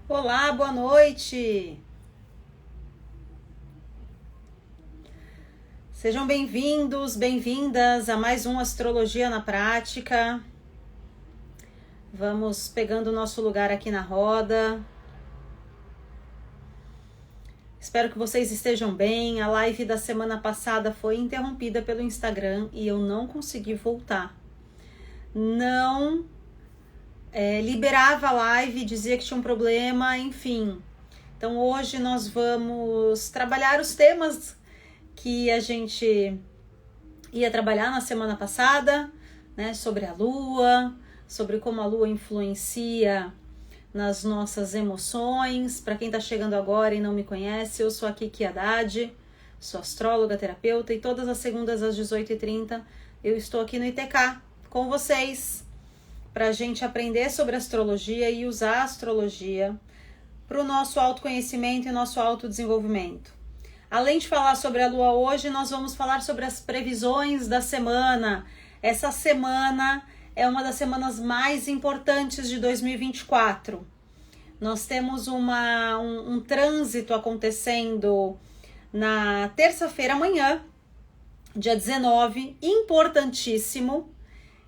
Olá, boa noite! Sejam bem-vindos, bem-vindas a mais um Astrologia na Prática. Vamos pegando o nosso lugar aqui na roda. Espero que vocês estejam bem. A live da semana passada foi interrompida pelo Instagram e eu não consegui voltar. Não liberava a live, dizia que tinha um problema, enfim. Então hoje nós vamos trabalhar os temas que a gente ia trabalhar na semana passada, né, sobre a Lua, sobre como a Lua influencia nas nossas emoções. Para quem está chegando agora e não me conhece, eu sou a Kiki Haddad, sou astróloga, terapeuta, e todas as segundas às 18h30 eu estou aqui no ITK com vocês para a gente aprender sobre astrologia e usar a astrologia para o nosso autoconhecimento e nosso autodesenvolvimento. Além de falar sobre a Lua hoje, nós vamos falar sobre as previsões da semana. Essa semana é uma das semanas mais importantes de 2024. Nós temos um trânsito acontecendo na terça-feira amanhã, dia 19, importantíssimo,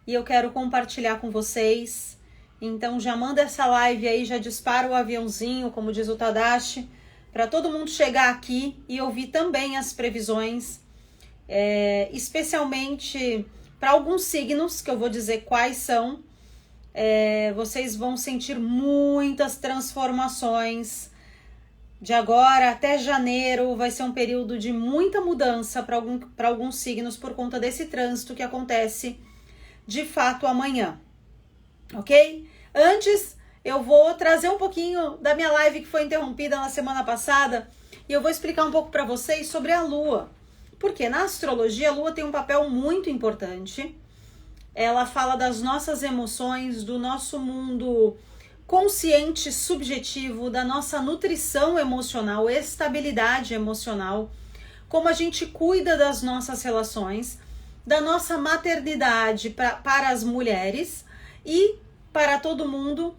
e eu quero compartilhar com vocês. Então já manda essa live aí, já dispara o aviãozinho, como diz o Tadashi, para todo mundo chegar aqui e ouvir também as previsões, especialmente para alguns signos, que eu vou dizer quais são. Vocês vão sentir muitas transformações. De agora até janeiro vai ser um período de muita mudança para alguns signos por conta desse trânsito que acontece de fato amanhã, ok? Antes, eu vou trazer um pouquinho da minha live que foi interrompida na semana passada e eu vou explicar um pouco para vocês sobre a Lua. Porque na astrologia a Lua tem um papel muito importante. Ela fala das nossas emoções, do nosso mundo consciente subjetivo, da nossa nutrição emocional, estabilidade emocional, como a gente cuida das nossas relações, da nossa maternidade para as mulheres e para todo mundo.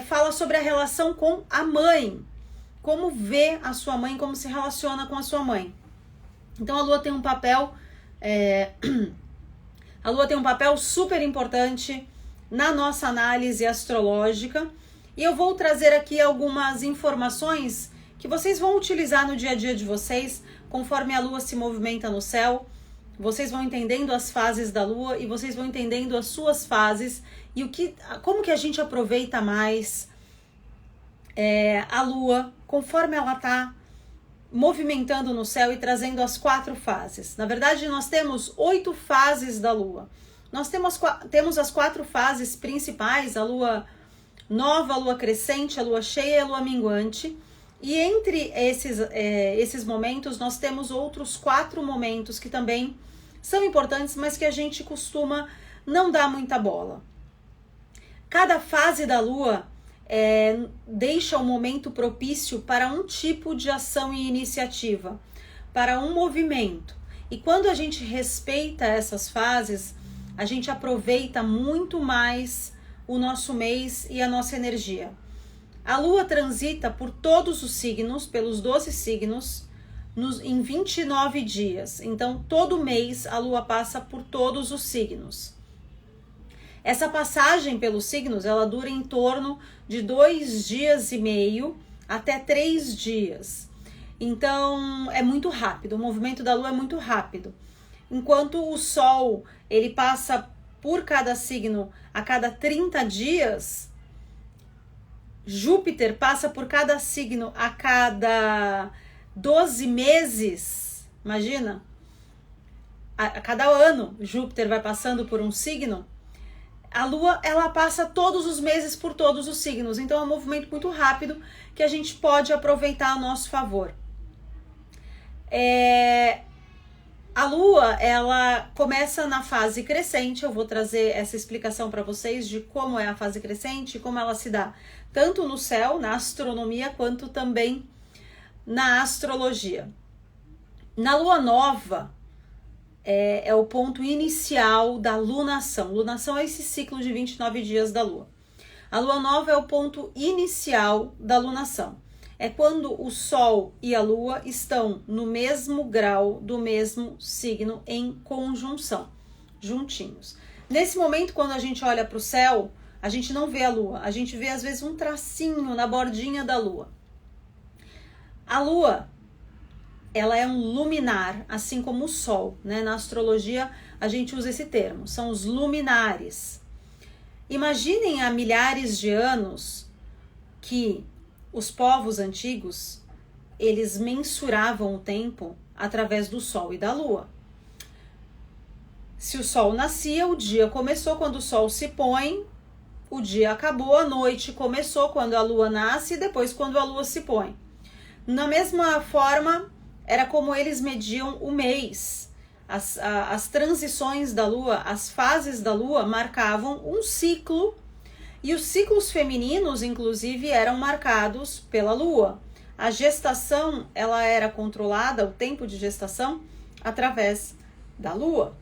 Fala sobre a relação com a mãe, como vê a sua mãe, como se relaciona com a sua mãe. Então a Lua tem um papel a Lua tem um papel super importante na nossa análise astrológica, e eu vou trazer aqui algumas informações que vocês vão utilizar no dia a dia de vocês, conforme a Lua se movimenta no céu. Vocês vão entendendo as fases da Lua e vocês vão entendendo as suas fases e como que a gente aproveita mais a Lua conforme ela está movimentando no céu e trazendo as 4 fases. Na verdade, nós temos 8 fases da Lua. Nós temos as 4 fases principais: a Lua nova, a Lua crescente, a Lua cheia e a Lua minguante. E entre esses momentos, nós temos outros 4 momentos que também são importantes, mas que a gente costuma não dar muita bola. Cada fase da Lua deixa um momento propício para um tipo de ação e iniciativa, para um movimento. E quando a gente respeita essas fases, a gente aproveita muito mais o nosso mês e a nossa energia. A Lua transita por todos os signos, pelos 12 signos, em 29 dias. Então, todo mês a Lua passa por todos os signos. Essa passagem pelos signos, ela dura em torno de 2 dias e meio até 3 dias. Então, é muito rápido. O movimento da Lua é muito rápido. Enquanto o Sol, ele passa por cada signo a cada 30 dias, Júpiter passa por cada signo a cada 12 meses, imagina, a cada ano Júpiter vai passando por um signo. A Lua, ela passa todos os meses por todos os signos, então é um movimento muito rápido que a gente pode aproveitar a nosso favor. A Lua, ela começa na fase crescente. Eu vou trazer essa explicação para vocês de como é a fase crescente, como ela se dá tanto no céu, na astronomia, quanto também na astrologia. Na Lua nova, é o ponto inicial da lunação. Lunação é esse ciclo de 29 dias da Lua. A lua nova é o ponto inicial da lunação. É quando o Sol e a Lua estão no mesmo grau do mesmo signo em conjunção, juntinhos. Nesse momento, quando a gente olha para o céu, a gente não vê a Lua, a gente vê às vezes um tracinho na bordinha da Lua. A Lua, ela é um luminar, assim como o Sol, né? Na astrologia a gente usa esse termo, são os luminares. Imaginem há milhares de anos que os povos antigos, eles mensuravam o tempo através do Sol e da Lua. Se o Sol nascia, o dia começou quando o Sol se põe, o dia acabou, a noite começou quando a Lua nasce e depois quando a Lua se põe. Na mesma forma, era como eles mediam o mês. As transições da Lua, as fases da Lua marcavam um ciclo. E os ciclos femininos, inclusive, eram marcados pela Lua. A gestação, ela era controlada, o tempo de gestação, através da Lua.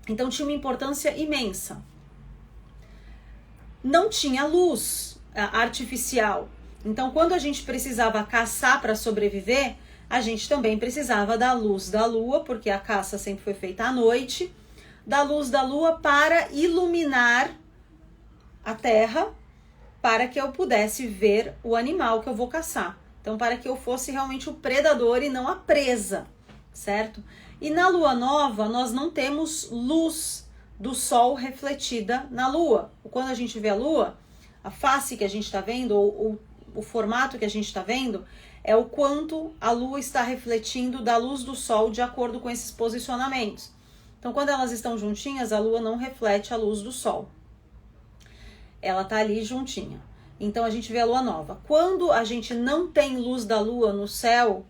Então, tinha uma importância imensa. Não tinha luz artificial. Então, quando a gente precisava caçar para sobreviver, a gente também precisava da luz da Lua, porque a caça sempre foi feita à noite, da luz da Lua para iluminar a terra, para que eu pudesse ver o animal que eu vou caçar. Então, para que eu fosse realmente o predador e não a presa, certo? E na lua nova, nós não temos luz do sol refletida na lua. Quando a gente vê a lua, a face que a gente está vendo, ou o formato que a gente está vendo, é o quanto a lua está refletindo da luz do sol de acordo com esses posicionamentos. Então, quando elas estão juntinhas, a lua não reflete a luz do sol. Ela tá ali juntinha. Então a gente vê a lua nova. Quando a gente não tem luz da lua no céu,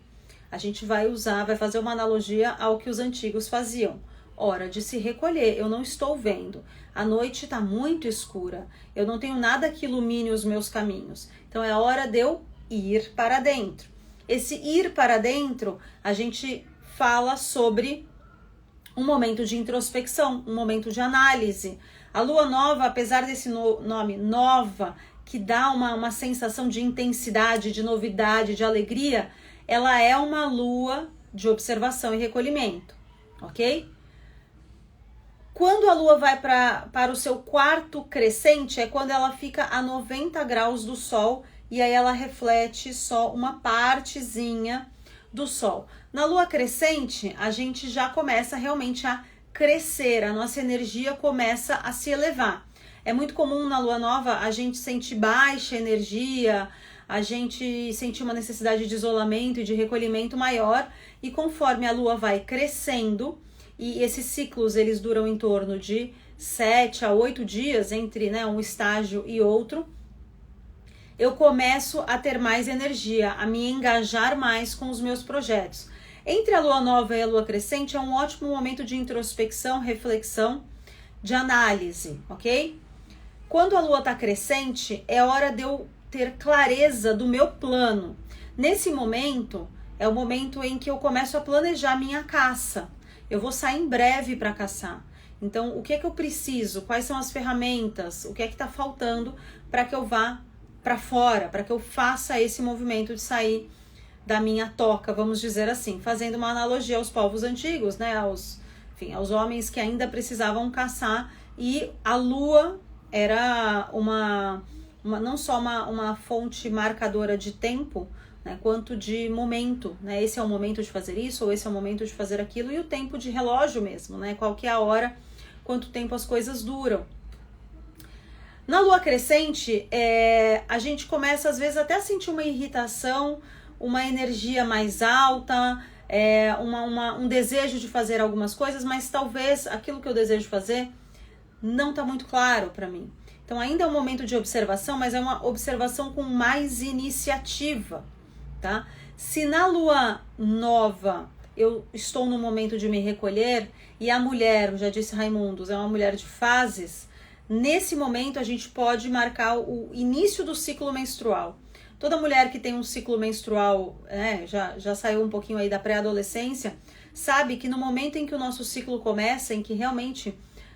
a gente vai fazer uma analogia ao que os antigos faziam. Hora de se recolher, eu não estou vendo. A noite está muito escura, eu não tenho nada que ilumine os meus caminhos. Então é hora de eu ir para dentro. Esse ir para dentro, a gente fala sobre um momento de introspecção, um momento de análise. A lua nova, apesar desse nome nova, que dá uma sensação de intensidade, de novidade, de alegria, ela é uma lua de observação e recolhimento, ok? Quando a lua vai para o seu quarto crescente, é quando ela fica a 90 graus do sol e aí ela reflete só uma partezinha do sol. Na lua crescente, a gente já começa realmente a crescer, a nossa energia começa a se elevar. É muito comum na lua nova a gente sentir baixa energia, a gente sentir uma necessidade de isolamento e de recolhimento maior, e conforme a lua vai crescendo, e esses ciclos eles duram em torno de 7 a 8 dias entre, né, um estágio e outro, eu começo a ter mais energia, a me engajar mais com os meus projetos. Entre a lua nova e a lua crescente é um ótimo momento de introspecção, reflexão, de análise, ok? Quando a lua está crescente, é hora de eu ter clareza do meu plano. Nesse momento, é o momento em que eu começo a planejar minha caça. Eu vou sair em breve para caçar. Então, o que é que eu preciso? Quais são as ferramentas? O que é que está faltando para que eu vá para fora, para que eu faça esse movimento de sair da minha toca, vamos dizer assim, fazendo uma analogia aos povos antigos, né, aos homens que ainda precisavam caçar, e a lua era não só uma fonte marcadora de tempo, né, quanto de momento, né, esse é o momento de fazer isso, ou esse é o momento de fazer aquilo, e o tempo de relógio mesmo, né, qual que é a hora, quanto tempo as coisas duram. Na lua crescente, a gente começa às vezes até a sentir uma irritação, uma energia mais alta, um desejo de fazer algumas coisas, mas talvez aquilo que eu desejo fazer não está muito claro para mim. Então ainda é um momento de observação, mas é uma observação com mais iniciativa, tá? Se na lua nova eu estou no momento de me recolher, e a mulher, já disse Raimundos, é uma mulher de fases, nesse momento a gente pode marcar o início do ciclo menstrual. Toda mulher que tem um ciclo menstrual, já saiu um pouquinho aí da pré-adolescência, sabe que no momento em que o nosso ciclo começa, em que realmente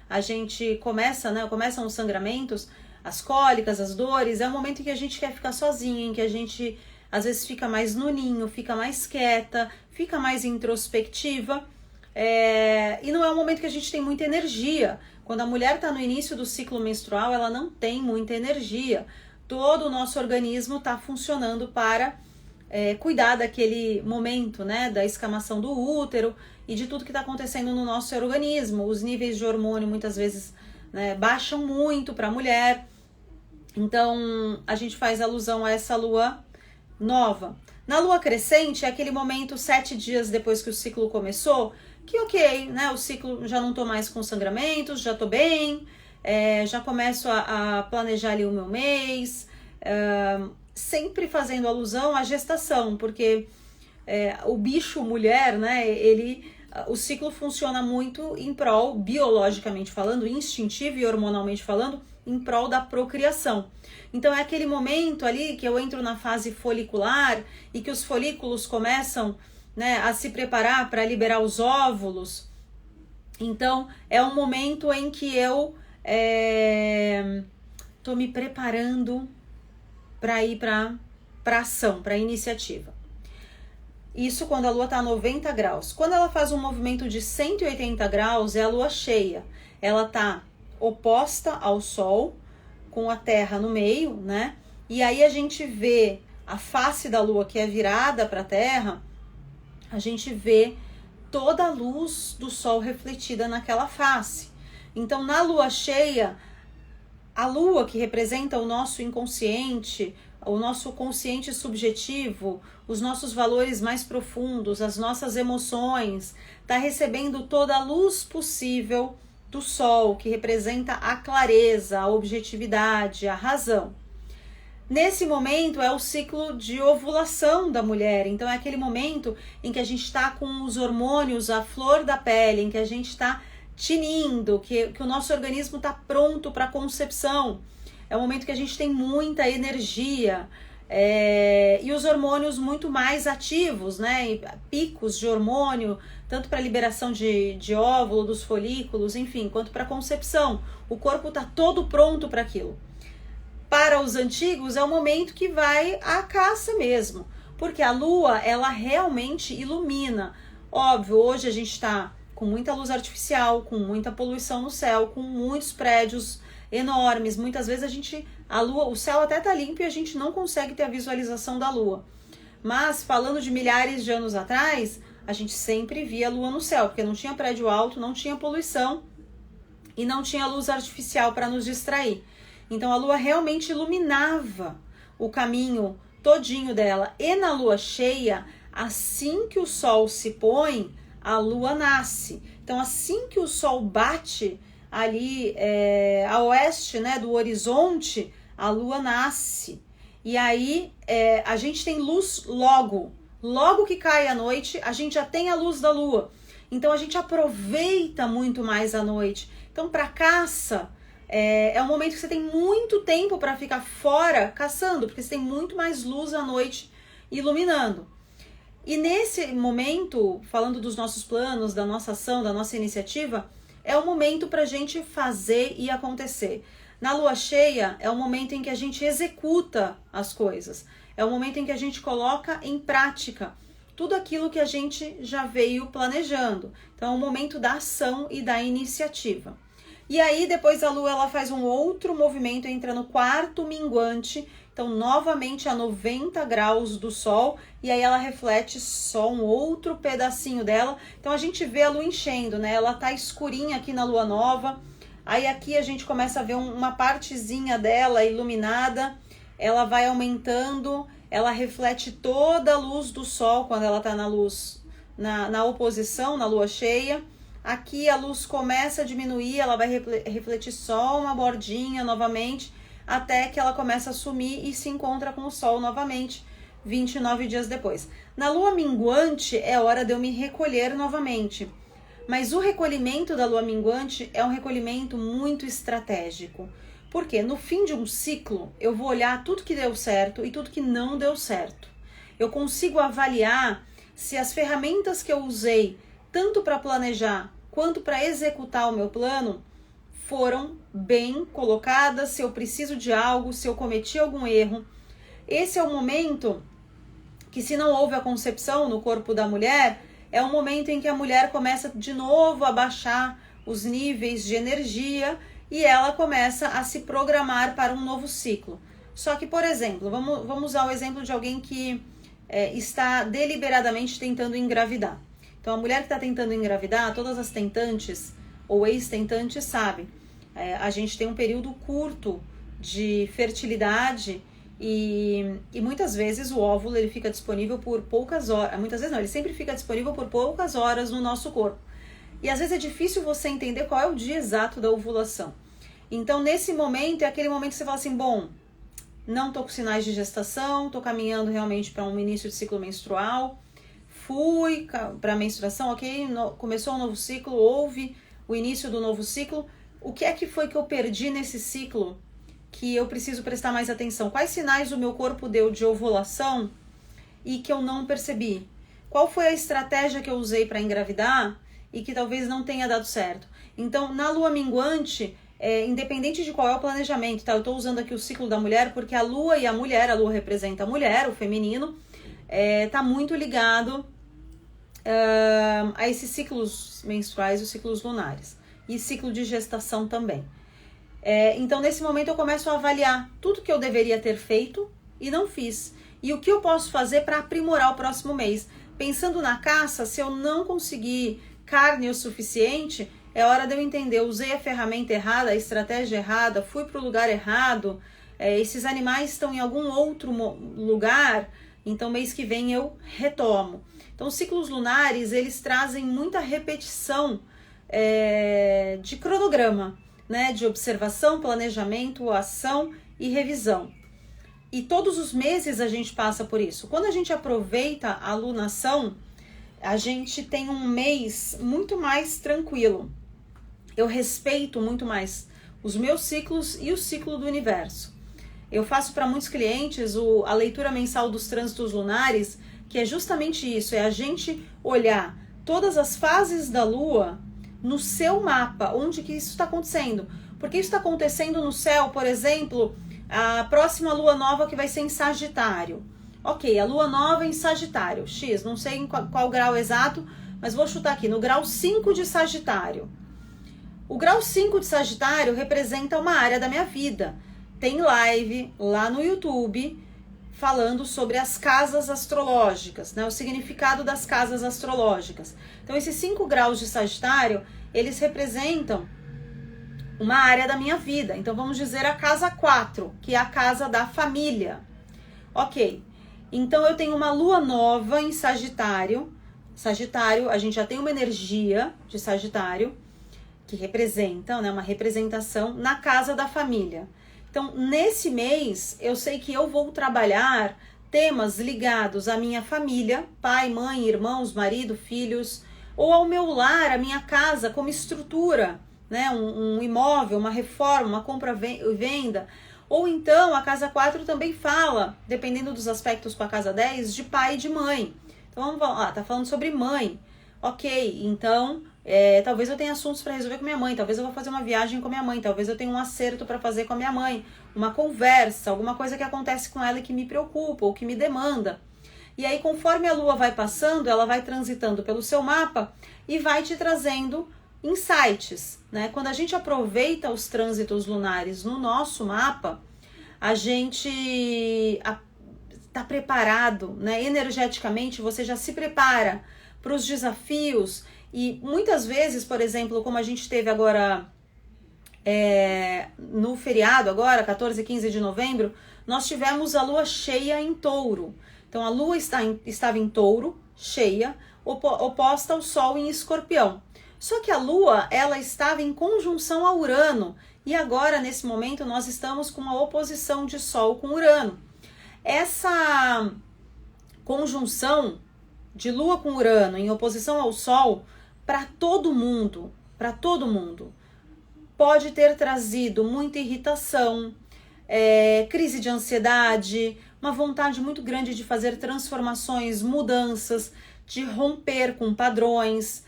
a gente começam os sangramentos, as cólicas, as dores, é um momento em que a gente quer ficar sozinha, em que a gente às vezes fica mais no ninho, fica mais quieta, fica mais introspectiva, e não é um momento que a gente tem muita energia. Quando a mulher está no início do ciclo menstrual, ela não tem muita energia. Todo o nosso organismo está funcionando para cuidar daquele momento, né, da escamação do útero e de tudo que está acontecendo no nosso organismo. Os níveis de hormônio muitas vezes, né, baixam muito para a mulher. Então a gente faz alusão a essa lua nova. Na lua crescente é aquele momento 7 dias depois que o ciclo começou, que ok, né, o ciclo já não tô mais com sangramentos, já tô bem, já começo a planejar ali o meu mês, sempre fazendo alusão à gestação, porque o bicho mulher, né, o ciclo funciona muito em prol, biologicamente falando, instintivo e hormonalmente falando, em prol da procriação. Então é aquele momento ali que eu entro na fase folicular e que os folículos começam, né, a se preparar para liberar os óvulos. Então é um momento em que eu tô me preparando para ir para ação, para iniciativa. Isso quando a lua está a 90 graus. Quando ela faz um movimento de 180 graus, é a lua cheia. Ela está oposta ao sol, com a terra no meio, né? E aí a gente vê a face da lua que é virada para a terra, a gente vê toda a luz do sol refletida naquela face. Então, na lua cheia, a lua que representa o nosso inconsciente, o nosso consciente subjetivo, os nossos valores mais profundos, as nossas emoções, está recebendo toda a luz possível do sol, que representa a clareza, a objetividade, a razão. Nesse momento é o ciclo de ovulação da mulher, então é aquele momento em que a gente está com os hormônios à flor da pele, em que a gente está tinindo, que o nosso organismo está pronto para a concepção. É um momento que a gente tem muita energia e os hormônios muito mais ativos, né? Picos de hormônio, tanto para liberação de óvulo, dos folículos, enfim, quanto para concepção. O corpo está todo pronto para aquilo. Para os antigos é o momento que vai à caça mesmo, porque a lua, ela realmente ilumina. Óbvio, hoje a gente está com muita luz artificial, com muita poluição no céu, com muitos prédios enormes. Muitas vezes o céu até tá limpo e a gente não consegue ter a visualização da lua. Mas falando de milhares de anos atrás, a gente sempre via a lua no céu, porque não tinha prédio alto, não tinha poluição e não tinha luz artificial para nos distrair. Então a lua realmente iluminava o caminho todinho dela. E na lua cheia, assim que o sol se põe, a lua nasce. Então assim que o sol bate ali a oeste, né, do horizonte, a lua nasce. E aí a gente tem luz logo que cai a noite, a gente já tem a luz da lua. Então a gente aproveita muito mais a noite. Então para caça é um momento que você tem muito tempo para ficar fora caçando, porque você tem muito mais luz à noite iluminando. E nesse momento, falando dos nossos planos, da nossa ação, da nossa iniciativa, é o momento para a gente fazer e acontecer. Na lua cheia é o momento em que a gente executa as coisas. É o momento em que a gente coloca em prática tudo aquilo que a gente já veio planejando. Então é o momento da ação e da iniciativa. E aí depois a lua ela faz um outro movimento, entra no quarto minguante, então novamente a 90 graus do sol, e aí ela reflete só um outro pedacinho dela. Então a gente vê a lua enchendo, né? Ela tá escurinha aqui na lua nova, aí aqui a gente começa a ver uma partezinha dela iluminada, ela vai aumentando, ela reflete toda a luz do sol quando ela tá na luz, na oposição, na lua cheia. Aqui a luz começa a diminuir, ela vai refletir só uma bordinha novamente, até que ela começa a sumir e se encontra com o sol novamente, 29 dias depois. Na lua minguante é hora de eu me recolher novamente, mas o recolhimento da lua minguante é um recolhimento muito estratégico, porque no fim de um ciclo eu vou olhar tudo que deu certo e tudo que não deu certo. Eu consigo avaliar se as ferramentas que eu usei tanto para planejar quanto para executar o meu plano foram bem colocadas, se eu preciso de algo, se eu cometi algum erro. Esse é o momento que, se não houve a concepção no corpo da mulher, é um momento em que a mulher começa de novo a baixar os níveis de energia e ela começa a se programar para um novo ciclo. Só que, por exemplo, vamos usar o exemplo de alguém que está deliberadamente tentando engravidar. Então, a mulher que está tentando engravidar, todas as tentantes ou ex-tentantes sabem, a gente tem um período curto de fertilidade e muitas vezes o óvulo ele fica disponível por poucas horas. Muitas vezes não, ele sempre fica disponível por poucas horas no nosso corpo. E às vezes é difícil você entender qual é o dia exato da ovulação. Então, nesse momento, é aquele momento que você fala assim, bom, não tô com sinais de gestação, tô caminhando realmente para um início de ciclo menstrual, fui para a menstruação, ok, começou um novo ciclo, houve o início do novo ciclo. O que é que foi que eu perdi nesse ciclo que eu preciso prestar mais atenção? Quais sinais o meu corpo deu de ovulação e que eu não percebi? Qual foi a estratégia que eu usei para engravidar e que talvez não tenha dado certo? Então, na lua minguante, independente de qual é o planejamento, tá? Eu estou usando aqui o ciclo da mulher porque a lua e a mulher, a lua representa a mulher, o feminino, tá muito ligado a esses ciclos menstruais, os ciclos lunares e ciclo de gestação também. Então, nesse momento, eu começo a avaliar tudo que eu deveria ter feito e não fiz. E o que eu posso fazer para aprimorar o próximo mês. Pensando na caça, se eu não conseguir carne o suficiente, é hora de eu entender, eu usei a ferramenta errada, a estratégia errada, fui para o lugar errado, esses animais estão em algum outro lugar, então mês que vem eu retomo. Então, os ciclos lunares, eles trazem muita repetição de cronograma, né, de observação, planejamento, ação e revisão. E todos os meses a gente passa por isso. Quando a gente aproveita a lunação, a gente tem um mês muito mais tranquilo. Eu respeito muito mais os meus ciclos e o ciclo do universo. Eu faço para muitos clientes a leitura mensal dos trânsitos lunares, que é justamente isso, é a gente olhar todas as fases da Lua no seu mapa, onde que isso está acontecendo. Porque isso está acontecendo no céu, por exemplo, a próxima Lua Nova que vai ser em Sagitário. Ok, a Lua Nova em Sagitário, X, não sei em qual grau exato, mas vou chutar aqui, no grau 5 de Sagitário. O grau 5 de Sagitário representa uma área da minha vida. Tem live lá no YouTube falando sobre as casas astrológicas, né? O significado das casas astrológicas. Então, esses 5 graus de Sagitário, eles representam uma área da minha vida. Então, vamos dizer a casa 4, que é a casa da família. Ok, então eu tenho uma lua nova em Sagitário. Sagitário, a gente já tem uma energia de Sagitário, que representa, né, uma representação na casa da família. Então, nesse mês, eu sei que eu vou trabalhar temas ligados à minha família, pai, mãe, irmãos, marido, filhos, ou ao meu lar, a minha casa como estrutura, né, um imóvel, uma reforma, uma compra e venda. Ou então, a casa 4 também fala, dependendo dos aspectos com a casa 10, de pai e de mãe. Então, vamos falar, tá falando sobre mãe. Ok, então, talvez eu tenha assuntos para resolver com minha mãe, talvez eu vou fazer uma viagem com minha mãe, talvez eu tenha um acerto para fazer com a minha mãe, uma conversa, alguma coisa que acontece com ela e que me preocupa ou que me demanda. E aí, conforme a lua vai passando, ela vai transitando pelo seu mapa e vai te trazendo insights, né? Quando a gente aproveita os trânsitos lunares no nosso mapa, a gente está preparado, né? Energeticamente, você já se prepara para os desafios. E muitas vezes, por exemplo, como a gente teve agora no feriado, agora, 14 e 15 de novembro, nós tivemos a lua cheia em Touro. Então, a lua estava em Touro, cheia, oposta ao Sol em Escorpião. Só que a lua, ela estava em conjunção a Urano. E agora, nesse momento, nós estamos com uma oposição de Sol com Urano. Essa conjunção de lua com Urano em oposição ao Sol, para todo mundo, pode ter trazido muita irritação, crise de ansiedade, uma vontade muito grande de fazer transformações, mudanças, de romper com padrões,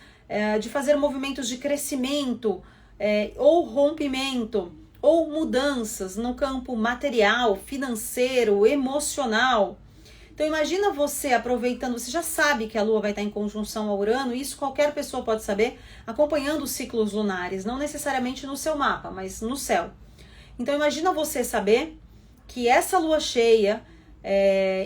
de fazer movimentos de crescimento, ou rompimento, ou mudanças no campo material, financeiro, emocional. Então imagina você aproveitando, você já sabe que a Lua vai estar em conjunção a Urano, e isso qualquer pessoa pode saber acompanhando os ciclos lunares, não necessariamente no seu mapa, mas no céu. Então imagina você saber que essa Lua cheia,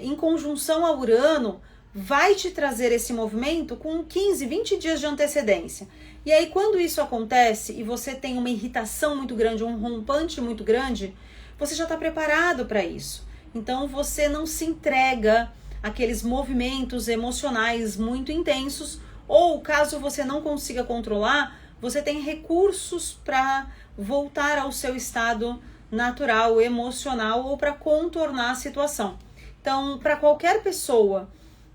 em conjunção a Urano, vai te trazer esse movimento com 15, 20 dias de antecedência. E aí quando isso acontece e você tem uma irritação muito grande, um rompante muito grande, você já está preparado para isso. Então você não se entrega àqueles movimentos emocionais muito intensos, ou caso você não consiga controlar, você tem recursos para voltar ao seu estado natural, emocional, ou para contornar a situação. Então, para qualquer pessoa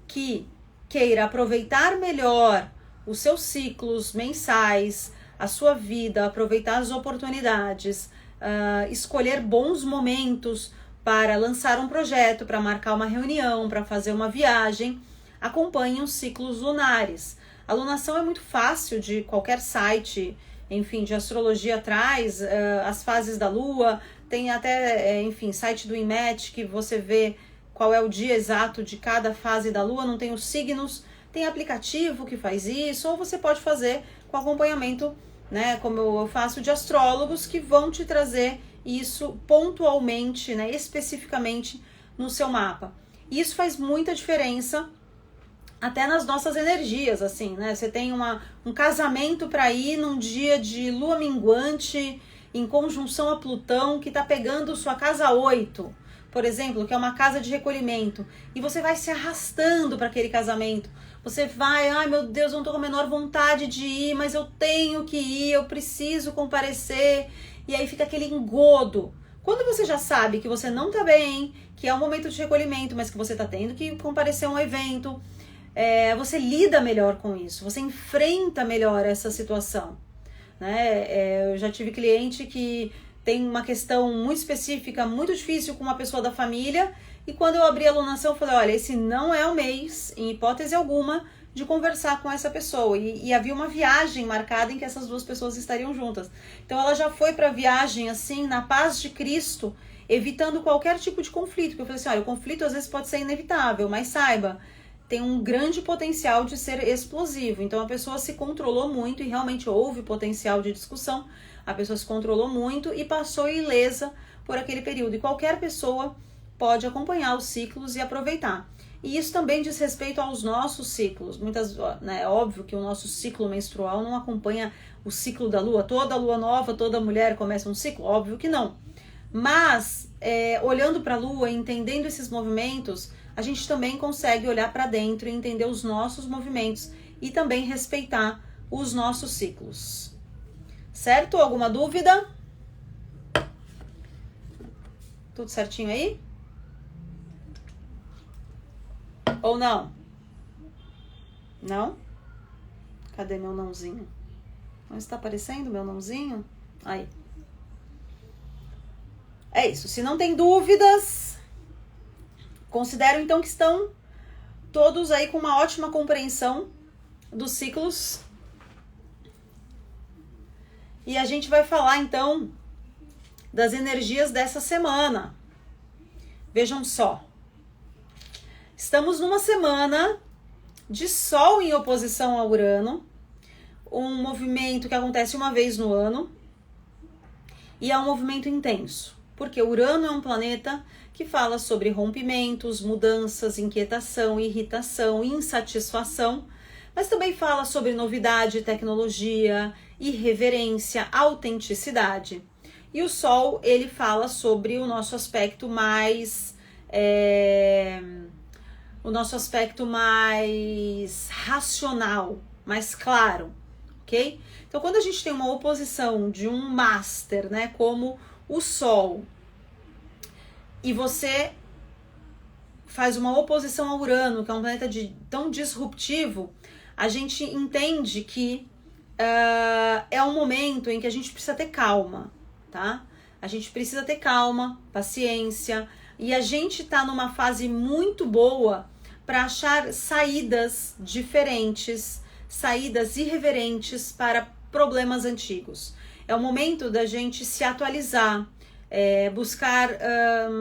que queira aproveitar melhor os seus ciclos mensais, a sua vida, aproveitar as oportunidades, escolher bons momentos para lançar um projeto, para marcar uma reunião, para fazer uma viagem, acompanhe os ciclos lunares. A lunação é muito fácil, de qualquer site, enfim, de astrologia traz as fases da Lua, tem até, enfim, site do INMET que você vê qual é o dia exato de cada fase da Lua, não tem os signos, tem aplicativo que faz isso, ou você pode fazer com acompanhamento, né, como eu faço, de astrólogos que vão te trazer isso pontualmente, né, especificamente no seu mapa. E isso faz muita diferença até nas nossas energias, assim, né? Você tem um casamento para ir num dia de lua minguante em conjunção a Plutão, que tá pegando sua casa 8, por exemplo, que é uma casa de recolhimento, e você vai se arrastando para aquele casamento. Você vai, ai meu Deus, eu não tô com a menor vontade de ir, mas eu tenho que ir, eu preciso comparecer. E aí fica aquele engodo. Quando você já sabe que você não tá bem, que é um momento de recolhimento, mas que você tá tendo que comparecer a um evento, você lida melhor com isso, você enfrenta melhor essa situação, né? Eu já tive cliente que tem uma questão muito específica, muito difícil com uma pessoa da família, e quando eu abri a alunação eu falei, olha, esse não é o mês, em hipótese alguma, de conversar com essa pessoa. E havia uma viagem marcada em que essas duas pessoas estariam juntas. Então ela já foi para a viagem assim, na paz de Cristo, evitando qualquer tipo de conflito. Porque eu falei assim, olha, o conflito às vezes pode ser inevitável, mas saiba, tem um grande potencial de ser explosivo. Então a pessoa se controlou muito e realmente houve potencial de discussão. A pessoa se controlou muito e passou ilesa por aquele período. E qualquer pessoa pode acompanhar os ciclos e aproveitar. E isso também diz respeito aos nossos ciclos. É óbvio que o nosso ciclo menstrual não acompanha o ciclo da Lua. Toda Lua nova, toda mulher começa um ciclo? Óbvio que não. Mas, olhando para a Lua, entendendo esses movimentos, a gente também consegue olhar para dentro e entender os nossos movimentos e também respeitar os nossos ciclos. Certo? Alguma dúvida? Tudo certinho aí? Ou não? Não? Cadê meu nãozinho? Não está aparecendo meu nãozinho? Aí. É isso. Se não tem dúvidas, considero então que estão todos aí com uma ótima compreensão dos ciclos. E a gente vai falar então das energias dessa semana. Vejam só. Estamos numa semana de Sol em oposição a Urano, um movimento que acontece uma vez no ano e é um movimento intenso, porque Urano é um planeta que fala sobre rompimentos, mudanças, inquietação, irritação, insatisfação, mas também fala sobre novidade, tecnologia, irreverência, autenticidade. E o Sol, ele fala sobre o nosso aspecto mais racional, mais claro, ok? Então, quando a gente tem uma oposição de um master, né, como o Sol, e você faz uma oposição a Urano, que é um planeta tão disruptivo, a gente entende que é um momento em que a gente precisa ter calma, tá? A gente precisa ter calma, paciência, e a gente tá numa fase muito boa para achar saídas diferentes, saídas irreverentes para problemas antigos. É o momento da gente se atualizar, buscar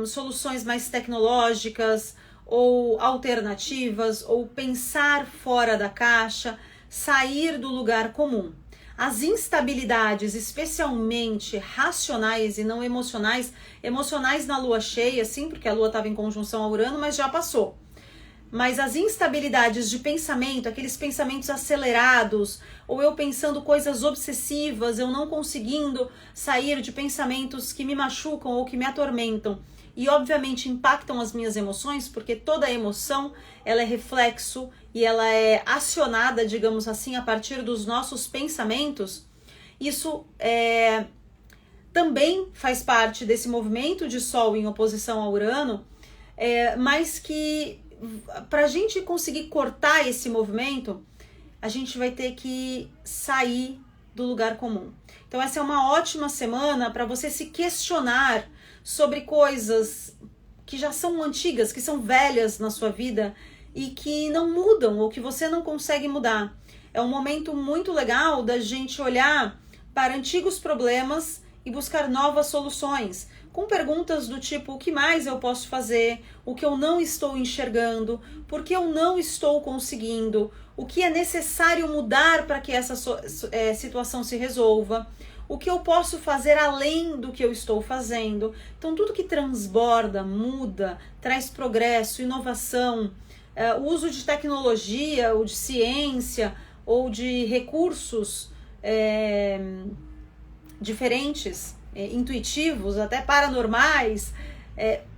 soluções mais tecnológicas ou alternativas, ou pensar fora da caixa, sair do lugar comum. As instabilidades, especialmente racionais e não emocionais na lua cheia, sim, porque a lua estava em conjunção a Urano, mas já passou. Mas as instabilidades de pensamento, aqueles pensamentos acelerados, ou eu pensando coisas obsessivas, eu não conseguindo sair de pensamentos que me machucam ou que me atormentam, e obviamente impactam as minhas emoções, porque toda emoção ela é reflexo e ela é acionada, digamos assim, a partir dos nossos pensamentos. Isso também faz parte desse movimento de Sol em oposição a Urano, mas que para a gente conseguir cortar esse movimento, a gente vai ter que sair do lugar comum. Então essa é uma ótima semana para você se questionar sobre coisas que já são antigas, que são velhas na sua vida e que não mudam ou que você não consegue mudar. É um momento muito legal da gente olhar para antigos problemas e buscar novas soluções, com perguntas do tipo: o que mais eu posso fazer? O que eu não estou enxergando? Por que eu não estou conseguindo? O que é necessário mudar para que essa situação se resolva? O que eu posso fazer além do que eu estou fazendo? Então, tudo que transborda, muda, traz progresso, inovação, o uso de tecnologia, ou de ciência, ou de recursos diferentes, intuitivos, até paranormais,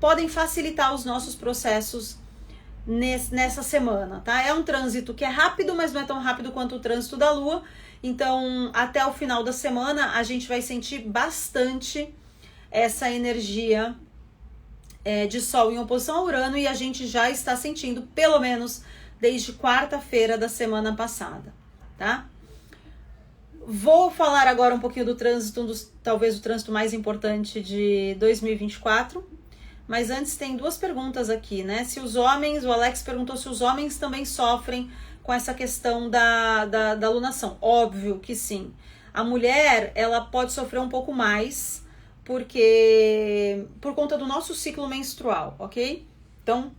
podem facilitar os nossos processos nessa semana, tá? É um trânsito que é rápido, mas não é tão rápido quanto o trânsito da Lua. Então, até o final da semana, a gente vai sentir bastante essa energia de Sol em oposição a Urano, e a gente já está sentindo, pelo menos, desde quarta-feira da semana passada, tá? Vou falar agora um pouquinho do trânsito, talvez o trânsito mais importante de 2024, mas antes tem duas perguntas aqui, né? Se os homens, o Alex perguntou se os homens também sofrem com essa questão da lunação. Óbvio que sim. A mulher, ela pode sofrer um pouco mais, por conta do nosso ciclo menstrual, ok? Então,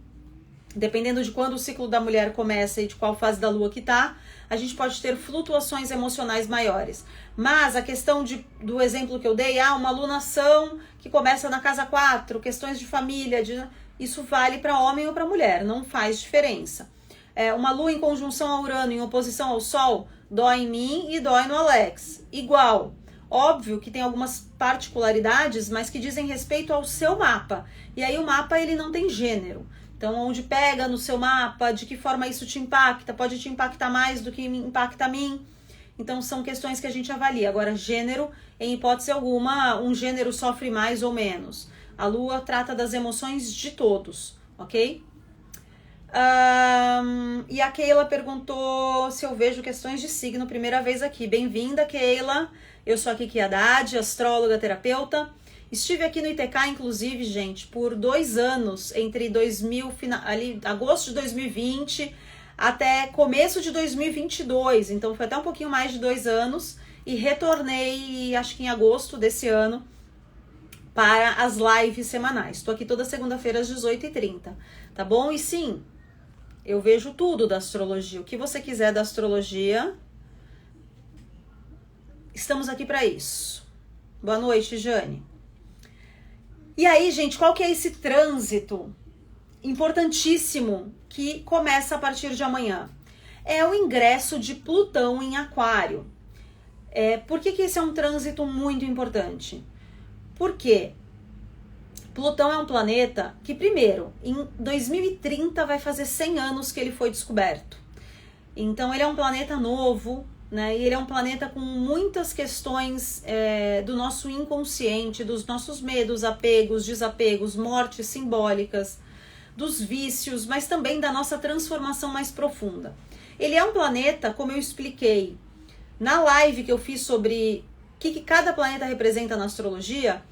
dependendo de quando o ciclo da mulher começa e de qual fase da lua que tá, a gente pode ter flutuações emocionais maiores. Mas a questão do exemplo que eu dei, uma lunação que começa na casa 4, questões de família, isso vale para homem ou para mulher, não faz diferença. Uma lua em conjunção a Urano, em oposição ao Sol, dói em mim e dói no Alex. Igual. Óbvio que tem algumas particularidades, mas que dizem respeito ao seu mapa. E aí o mapa, ele não tem gênero. Então, onde pega no seu mapa, de que forma isso te impacta, pode te impactar mais do que impacta a mim. Então, são questões que a gente avalia. Agora, gênero, em hipótese alguma, um gênero sofre mais ou menos. A Lua trata das emoções de todos, ok? E a Keila perguntou se eu vejo questões de signo, primeira vez aqui. Bem-vinda, Keila. Eu sou a Kiki Haddad, astróloga, terapeuta. Estive aqui no ITK, inclusive, gente, por 2 anos, entre agosto de 2020 até começo de 2022. Então, foi até um pouquinho mais de 2 anos. E retornei, acho que em agosto desse ano, para as lives semanais. Estou aqui toda segunda-feira às 18h30, tá bom? E sim, eu vejo tudo da astrologia. O que você quiser da astrologia, estamos aqui para isso. Boa noite, Jane. E aí, gente, qual que é esse trânsito importantíssimo que começa a partir de amanhã? É o ingresso de Plutão em Aquário. Por que esse é um trânsito muito importante? Porque Plutão é um planeta que, primeiro, em 2030 vai fazer 100 anos que ele foi descoberto. Então, ele é um planeta novo, né? E ele é um planeta com muitas questões do nosso inconsciente, dos nossos medos, apegos, desapegos, mortes simbólicas, dos vícios, mas também da nossa transformação mais profunda. Ele é um planeta, como eu expliquei na live que eu fiz sobre o que cada planeta representa na astrologia,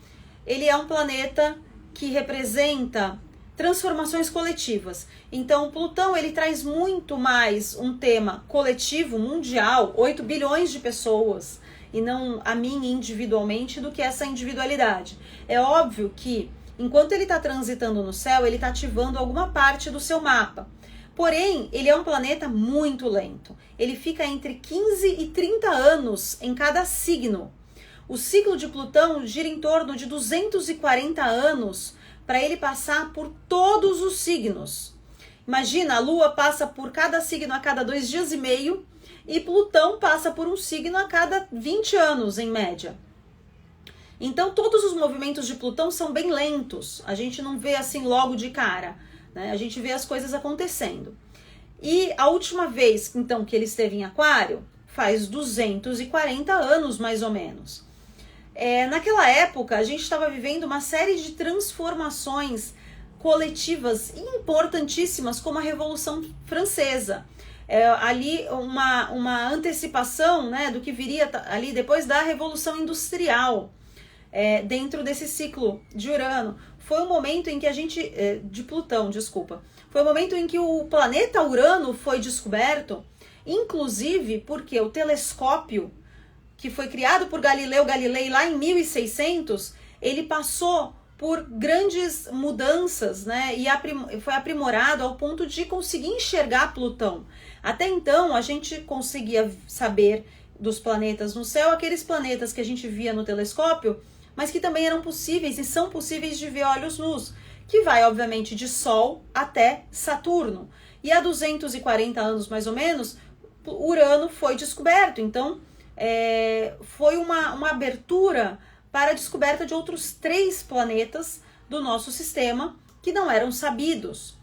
ele é um planeta que representa transformações coletivas. Então, Plutão, ele traz muito mais um tema coletivo, mundial, 8 bilhões de pessoas. e não a mim individualmente do que essa individualidade. É óbvio que enquanto ele está transitando no céu, ele está ativando alguma parte do seu mapa. Porém, ele é um planeta muito lento. Ele fica entre 15 e 30 anos em cada signo. O ciclo de Plutão gira em torno de 240 anos para ele passar por todos os signos. Imagina, a Lua passa por cada signo a cada 2 dias e meio e Plutão passa por um signo a cada 20 anos, em média. Então, todos os movimentos de Plutão são bem lentos. A gente não vê assim logo de cara, né? A gente vê as coisas acontecendo. E a última vez, então, que ele esteve em Aquário, faz 240 anos, mais ou menos. Naquela época, a gente estava vivendo uma série de transformações coletivas importantíssimas, como a Revolução Francesa. Ali uma antecipação, né, do que viria ali depois da Revolução Industrial. Dentro desse ciclo de Urano. Foi um momento em que de Plutão, desculpa. Foi o momento em que o planeta Urano foi descoberto, inclusive porque o telescópio que foi criado por Galileu Galilei lá em 1600, ele passou por grandes mudanças, né? E foi aprimorado ao ponto de conseguir enxergar Plutão. Até então, a gente conseguia saber dos planetas no céu, aqueles planetas que a gente via no telescópio, mas que também eram possíveis e são possíveis de ver a olhos nus, que vai, obviamente, de Sol até Saturno. E há 240 anos, mais ou menos, Urano foi descoberto. Então, foi uma abertura para a descoberta de outros 3 planetas do nosso sistema que não eram sabidos.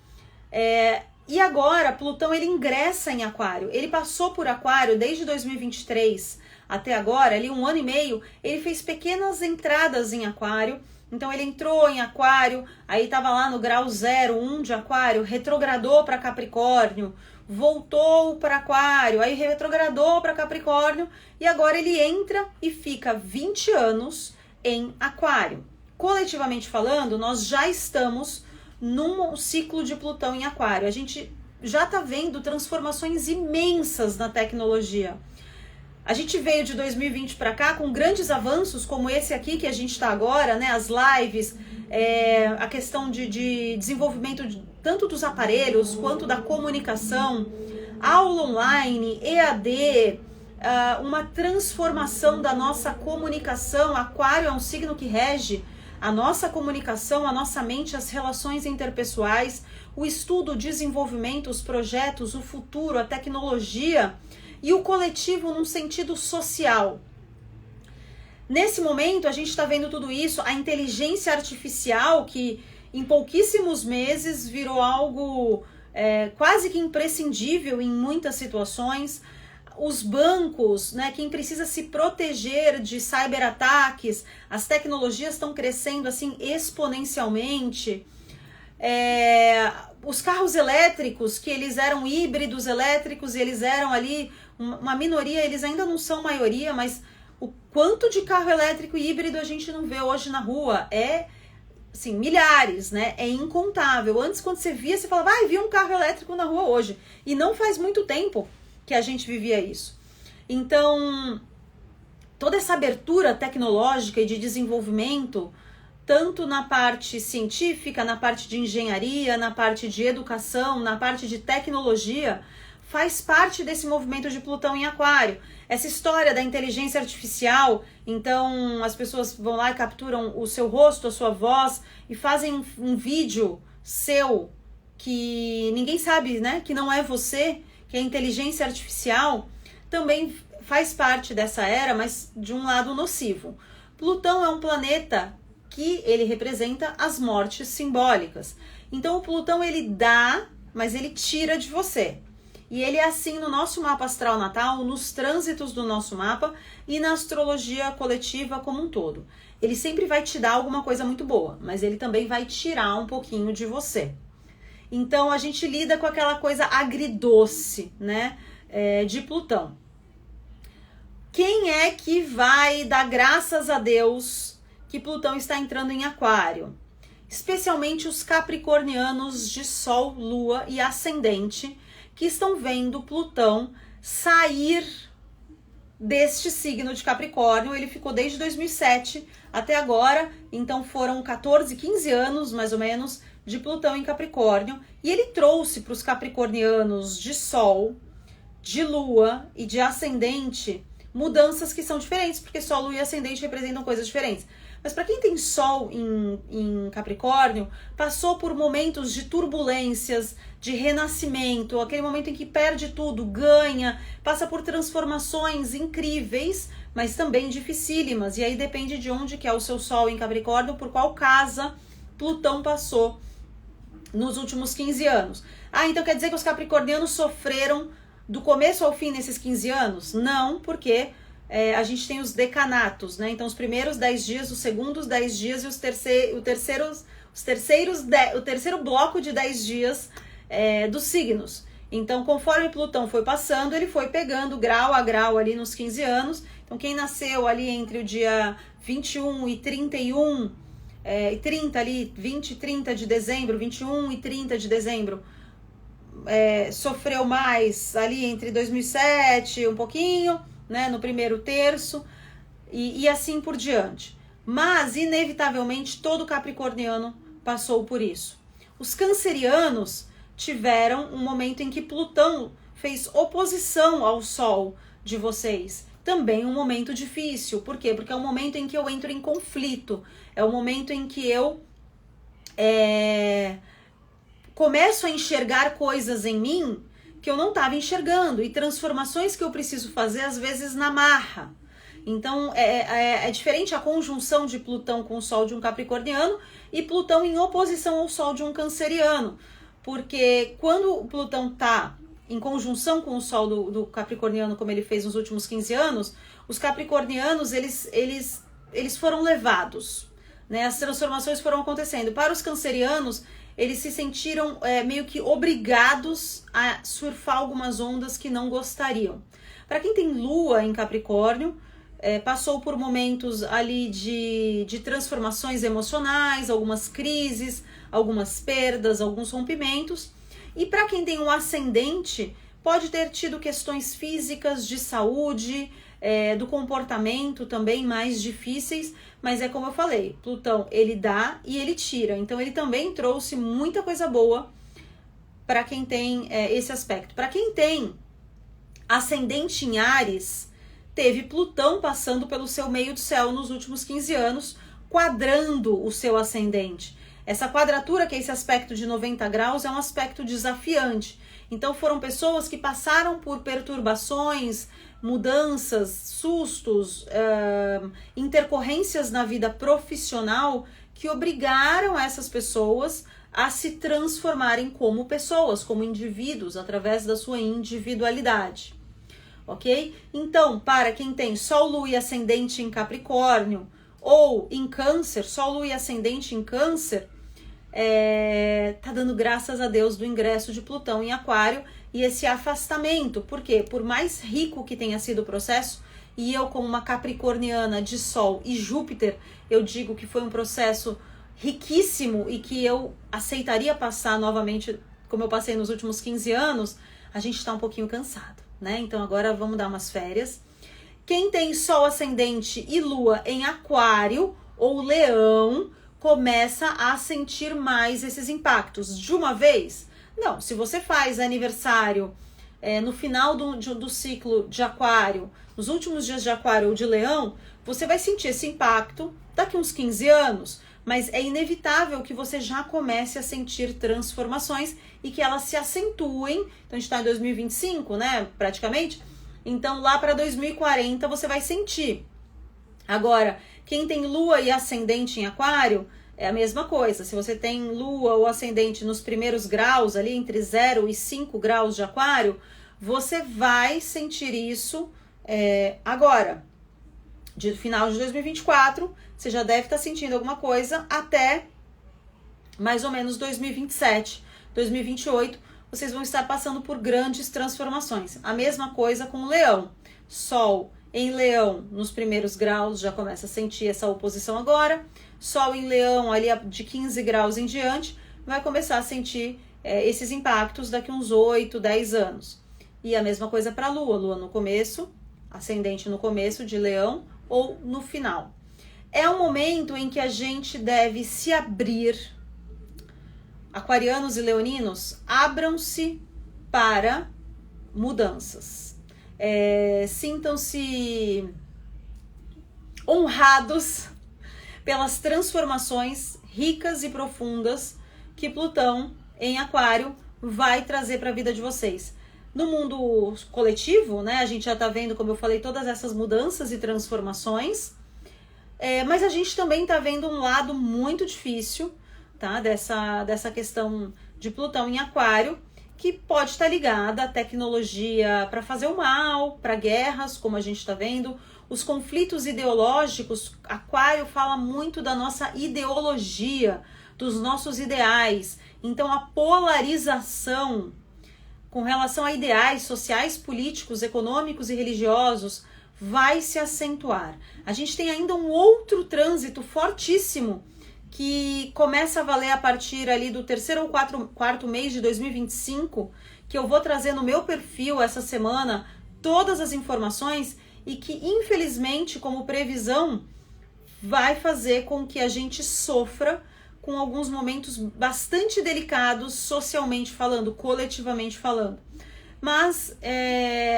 E agora, Plutão ele ingressa em Aquário. Ele passou por Aquário desde 2023 até agora, ali 1 ano e meio, ele fez pequenas entradas em Aquário. Então ele entrou em Aquário, aí estava lá no grau 0, 1 de Aquário, retrogradou para Capricórnio, voltou para Aquário, aí retrogradou para Capricórnio e agora ele entra e fica 20 anos em Aquário. Coletivamente falando, nós já estamos num ciclo de Plutão em Aquário. A gente já está vendo transformações imensas na tecnologia. A gente veio de 2020 para cá com grandes avanços, como esse aqui que a gente está agora, né? As lives, a questão de desenvolvimento tanto dos aparelhos quanto da comunicação, aula online, EAD, uma transformação da nossa comunicação. Aquário é um signo que rege a nossa comunicação, a nossa mente, as relações interpessoais, o estudo, o desenvolvimento, os projetos, o futuro, a tecnologia e o coletivo num sentido social. Nesse momento, a gente está vendo tudo isso, a inteligência artificial, que em pouquíssimos meses virou algo quase que imprescindível em muitas situações. Os bancos, né, quem precisa se proteger de cyberataques, as tecnologias estão crescendo assim exponencialmente. Os carros elétricos, que eles eram híbridos elétricos, eles eram ali uma minoria, eles ainda não são maioria, mas o quanto de carro elétrico e híbrido a gente não vê hoje na rua assim, milhares, né? É incontável. Antes, quando você via, você falava, vi um carro elétrico na rua hoje. E não faz muito tempo que a gente vivia isso. Então, toda essa abertura tecnológica e de desenvolvimento, tanto na parte científica, na parte de engenharia, na parte de educação, na parte de tecnologia, faz parte desse movimento de Plutão em Aquário. Essa história da inteligência artificial, então as pessoas vão lá e capturam o seu rosto, a sua voz e fazem um vídeo seu que ninguém sabe, né, que não é você, que é inteligência artificial, também faz parte dessa era, mas de um lado nocivo. Plutão é um planeta que ele representa as mortes simbólicas. Então o Plutão ele dá, mas ele tira de você. E ele é assim no nosso mapa astral natal, nos trânsitos do nosso mapa e na astrologia coletiva como um todo. Ele sempre vai te dar alguma coisa muito boa, mas ele também vai tirar um pouquinho de você. Então a gente lida com aquela coisa agridoce, né, de Plutão. Quem é que vai dar graças a Deus que Plutão está entrando em Aquário? Especialmente os capricornianos de Sol, Lua e Ascendente, que estão vendo Plutão sair deste signo de Capricórnio. Ele ficou desde 2007 até agora, então foram 14, 15 anos mais ou menos de Plutão em Capricórnio, e ele trouxe para os capricornianos de Sol, de Lua e de Ascendente mudanças que são diferentes, porque Sol, Lua e Ascendente representam coisas diferentes. Mas para quem tem Sol em Capricórnio, passou por momentos de turbulências, de renascimento, aquele momento em que perde tudo, ganha, passa por transformações incríveis, mas também dificílimas. E aí depende de onde que é o seu Sol em Capricórnio, por qual casa Plutão passou nos últimos 15 anos. Ah, então quer dizer que os capricornianos sofreram do começo ao fim nesses 15 anos? Não, porque a gente tem os decanatos, né? Então os primeiros 10 dias, os segundos 10 dias e o terceiro bloco de 10 dias dos signos. Então, conforme Plutão foi passando, ele foi pegando grau a grau ali nos 15 anos. Então, quem nasceu ali entre o dia 21 e 31, e 30 ali, 20 e 30 de dezembro, 21 e 30 de dezembro, sofreu mais ali entre 2007, um pouquinho, né, no primeiro terço, e assim por diante. Mas, inevitavelmente, todo capricorniano passou por isso. Os cancerianos tiveram um momento em que Plutão fez oposição ao Sol de vocês. Também um momento difícil. Por quê? Porque é um momento em que eu entro em conflito. É o momento em que eu começo a enxergar coisas em mim que eu não estava enxergando, e transformações que eu preciso fazer, às vezes, na marra. Então, é diferente a conjunção de Plutão com o Sol de um capricorniano e Plutão em oposição ao Sol de um canceriano. Porque quando o Plutão está em conjunção com o Sol do capricorniano, como ele fez nos últimos 15 anos, os capricornianos, eles foram levados, né? As transformações foram acontecendo. Para os cancerianos, eles se sentiram meio que obrigados a surfar algumas ondas que não gostariam. Para quem tem Lua em Capricórnio, passou por momentos ali de transformações emocionais, algumas crises, algumas perdas, alguns rompimentos. E para quem tem um ascendente, pode ter tido questões físicas, de saúde, do comportamento também mais difíceis, mas é como eu falei, Plutão, ele dá e ele tira. Então ele também trouxe muita coisa boa para quem tem esse aspecto. Para quem tem ascendente em Áries, teve Plutão passando pelo seu meio do céu nos últimos 15 anos, quadrando o seu ascendente. Essa quadratura, que é esse aspecto de 90 graus, é um aspecto desafiante. Então foram pessoas que passaram por perturbações, mudanças, sustos, intercorrências na vida profissional que obrigaram essas pessoas a se transformarem como pessoas, como indivíduos, através da sua individualidade. Ok? Então, para quem tem Sol, Lua e Ascendente em Capricórnio ou em Câncer, Sol, Lua e Ascendente em Câncer, tá dando graças a Deus do ingresso de Plutão em Aquário e esse afastamento. Por quê? Por mais rico que tenha sido o processo, e eu como uma capricorniana de Sol e Júpiter, eu digo que foi um processo riquíssimo e que eu aceitaria passar novamente, como eu passei nos últimos 15 anos, a gente está um pouquinho cansado, né? Então agora vamos dar umas férias. Quem tem Sol, Ascendente e Lua em Aquário ou Leão, começa a sentir mais esses impactos. De uma vez? Não, se você faz aniversário no final do ciclo de Aquário, nos últimos dias de Aquário ou de Leão, você vai sentir esse impacto daqui uns 15 anos, mas é inevitável que você já comece a sentir transformações e que elas se acentuem. Então a gente está em 2025, né, praticamente. Então lá para 2040 você vai sentir. Agora, quem tem Lua e Ascendente em Aquário, é a mesma coisa. Se você tem Lua ou Ascendente nos primeiros graus, ali entre 0 e 5 graus de Aquário, você vai sentir isso agora. De final de 2024, você já deve estar sentindo alguma coisa até mais ou menos 2027, 2028, vocês vão estar passando por grandes transformações. A mesma coisa com o Leão. Sol em Leão nos primeiros graus, já começa a sentir essa oposição agora. Sol em Leão ali de 15 graus em diante, vai começar a sentir esses impactos daqui uns 8, 10 anos. E a mesma coisa para a Lua. Lua no começo, ascendente no começo de Leão ou no final. É um momento em que a gente deve se abrir. Aquarianos e leoninos, abram-se para mudanças. Sintam-se honrados pelas transformações ricas e profundas que Plutão em Aquário vai trazer para a vida de vocês. No mundo coletivo, né, a gente já está vendo, como eu falei, todas essas mudanças e transformações, mas a gente também está vendo um lado muito difícil, tá, dessa questão de Plutão em Aquário, que pode estar ligada à tecnologia para fazer o mal, para guerras, como a gente está vendo, os conflitos ideológicos. Aquário fala muito da nossa ideologia, dos nossos ideais. Então, a polarização com relação a ideais sociais, políticos, econômicos e religiosos vai se acentuar. A gente tem ainda um outro trânsito fortíssimo que começa a valer a partir ali do terceiro ou quarto mês de 2025, que eu vou trazer no meu perfil essa semana todas as informações e que, infelizmente, como previsão, vai fazer com que a gente sofra com alguns momentos bastante delicados, socialmente falando, coletivamente falando. Mas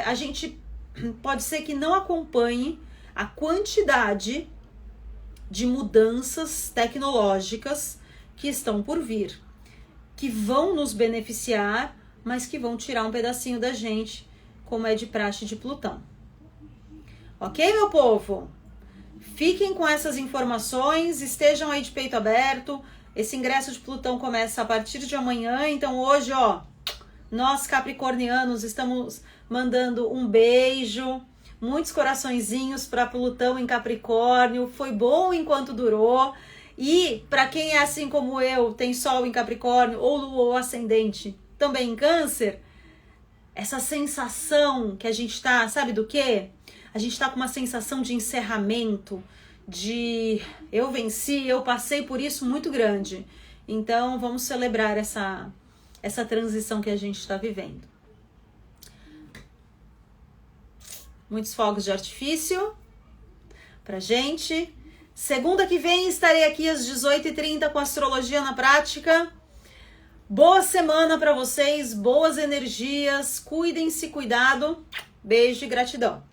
a gente pode ser que não acompanhe a quantidade de mudanças tecnológicas que estão por vir, que vão nos beneficiar, mas que vão tirar um pedacinho da gente, como é de praxe de Plutão. Ok, meu povo? Fiquem com essas informações, estejam aí de peito aberto. Esse ingresso de Plutão começa a partir de amanhã, então hoje, ó, nós capricornianos estamos mandando um beijo, muitos coraçõezinhos para Plutão em Capricórnio. Foi bom enquanto durou. E para quem é assim como eu, tem Sol em Capricórnio ou Lua ou Ascendente também em Câncer, essa sensação que a gente tá, sabe do quê? A gente tá com uma sensação de encerramento, de eu venci, eu passei por isso muito grande. Então vamos celebrar essa transição que a gente está vivendo. Muitos fogos de artifício pra gente. Segunda que vem estarei aqui às 18h30 com Astrologia na Prática. Boa semana para vocês, boas energias, cuidem-se, cuidado. Beijo e gratidão.